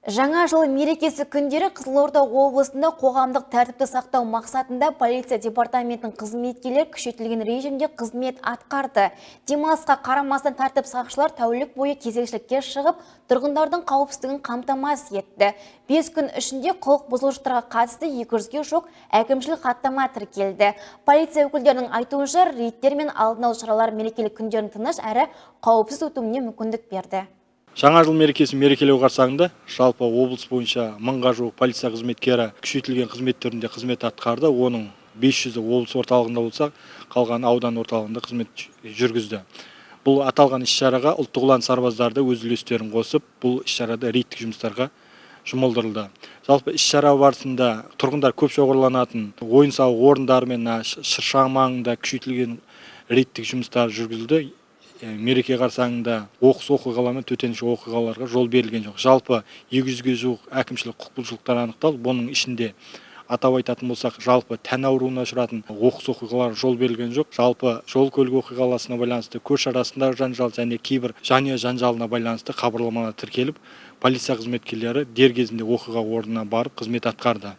Жаңа жыл мерекесі күндері Қызылорда облысында қоғамдық тәртіпті сақтау мақсатында полиция департаментінің қызметкерлері күшейтілген режимде қызмет атқарды. Демалысқа қарамастан тәртіп сақшылар тәулік бойы кезекшілікке шығып, тұрғындардың қауіпсіздігін қамтамасыз етті. 5 күн ішінде құқық бұзушылықтарға қатысты 200-ге жуық әкімшілік хаттама тіркелді. Полиция өкілдерінің айтуынша, рейдтер мен алдын алу шаралары мерекелік күндердің тыныш әрі қауіпсіз өтуіне мүмкіндік берді. Жаңа жыл мерекесін мерекелеу қарсаңында жалпы облыс бойынша 1000-ға жуық полиция қызметкері күшейтілген қызметтерінде қызмет атқарды. Оның 500-і облыс орталығында болса, қалған аудан орталығында қызмет жүргізді. Бұл аталған іс-шараға ұлттық ұлан сарбаздары өз үлестерін қосып, бұл іс-шарада рейдтік жұмыстарға жұмылдырылды. Жалпы іс-шара барысында тұрғындар көп шоғырланатын ойын-сауық орындары мен шырша маңында күшейтілген рейдтік жұмыстар жүргізілді. Мереке қарсаңында оқыс оқиғалар мен төтенше оқиғаларға жол берілген жоқ. Жалпы 200-ге жуық әкімшілік құқық бұзушылықтар анықталды. Бұның ішінде атап айтатын болсақ, жалпы тән ауруына ұшыратын оқыс оқиғалар жол берілген жоқ. Жалпы жол көлік оқиғаларына байланысты көш арасындағы жанжал және кейбір жанұя жанжалына байланысты хабарламалар тіркеліп, полиция қызметкерлері дер кезінде оқиға орнына барып қызмет атқарды.